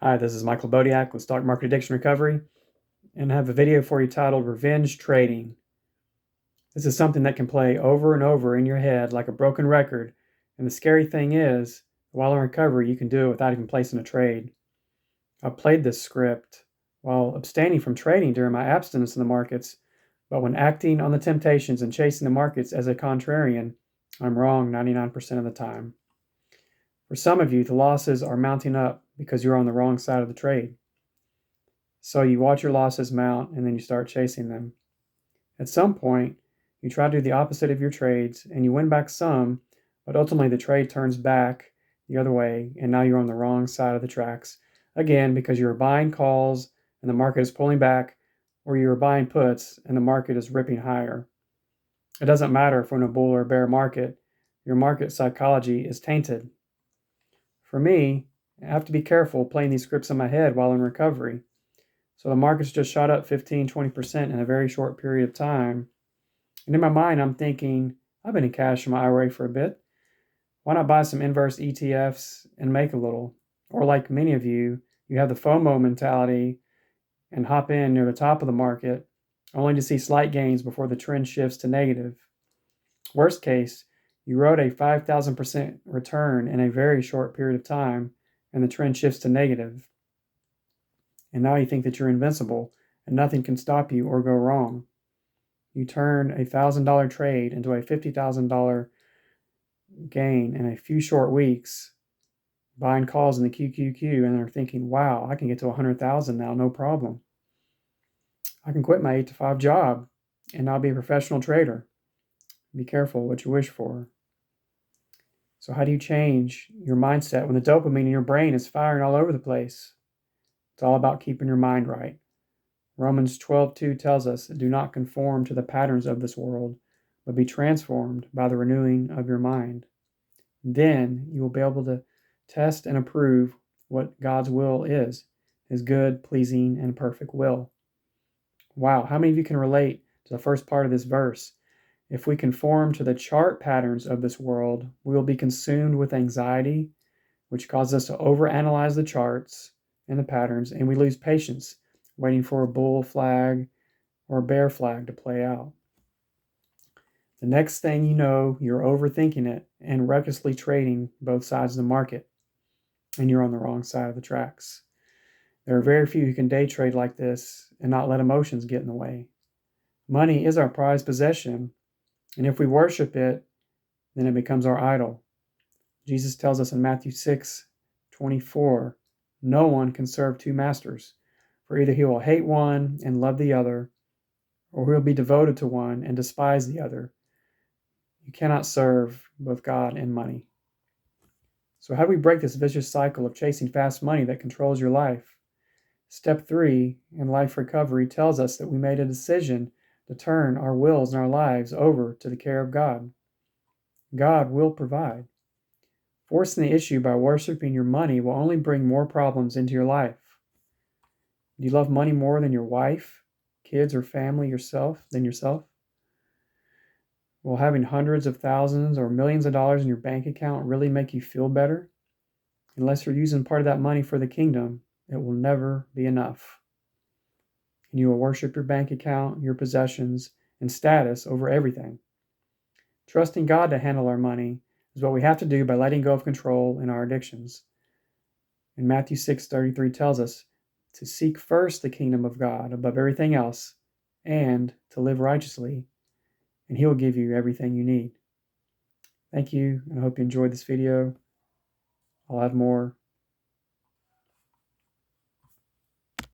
Hi, this is Michael Bodiak with Stock Market Addiction Recovery, and I have a video for you titled Revenge Trading. This is something that can play over and over in your head like a broken record, and the scary thing is, while in recovery, you can do it without even placing a trade. I played this script while abstaining from trading during my abstinence in the markets, but when acting on the temptations and chasing the markets as a contrarian, I'm wrong 99% of the time. For some of you, the losses are mounting up because you're on the wrong side of the trade. So you watch your losses mount and then you start chasing them. At some point, you try to do the opposite of your trades and you win back some, but ultimately the trade turns back the other way and now you're on the wrong side of the tracks. Again, because you're buying calls and the market is pulling back, or you're buying puts and the market is ripping higher. It doesn't matter if we're in a bull or bear market, your market psychology is tainted. For me, I have to be careful playing these scripts in my head while in recovery. So the market's just shot up 15, 20% in a very short period of time. And in my mind, I'm thinking, I've been in cash in my IRA for a bit. Why not buy some inverse ETFs and make a little? Or like many of you, you have the FOMO mentality and hop in near the top of the market, only to see slight gains before the trend shifts to negative. Worst case, you wrote a 5,000% return in a very short period of time, and the trend shifts to negative. And now you think that you're invincible and nothing can stop you or go wrong. You turn a $1,000 trade into a $50,000 gain in a few short weeks, buying calls in the QQQ, and are thinking, wow, I can get to 100,000 now, no problem. I can quit my 8 to 5 job and now be a professional trader. Be careful what you wish for. So how do you change your mindset when the dopamine in your brain is firing all over the place? It's all about keeping your mind right. Romans 12:2 tells us, do not conform to the patterns of this world, but be transformed by the renewing of your mind. Then you will be able to test and approve what God's will is, his good, pleasing, and perfect will. Wow, how many of you can relate to the first part of this verse? If we conform to the chart patterns of this world, we will be consumed with anxiety, which causes us to overanalyze the charts and the patterns, and we lose patience, waiting for a bull flag or a bear flag to play out. The next thing you know, you're overthinking it and recklessly trading both sides of the market, and you're on the wrong side of the tracks. There are very few who can day trade like this and not let emotions get in the way. Money is our prized possession, and if we worship it, then it becomes our idol. Jesus tells us in Matthew 6:24, no one can serve two masters, for either he will hate one and love the other, or he will be devoted to one and despise the other. You cannot serve both God and money. So how do we break this vicious cycle of chasing fast money that controls your life? Step 3 in life recovery tells us that we made a decision to turn our wills and our lives over to the care of God. God will provide. Forcing the issue by worshiping your money will only bring more problems into your life. Do you love money more than your wife, kids, or family than yourself? Will having hundreds of thousands or millions of dollars in your bank account really make you feel better? Unless you're using part of that money for the kingdom, it will never be enough. And you will worship your bank account, your possessions, and status over everything. Trusting God to handle our money is what we have to do by letting go of control in our addictions. And Matthew 6:33 tells us to seek first the kingdom of God above everything else and to live righteously, and he will give you everything you need. Thank you, and I hope you enjoyed this video. I'll have more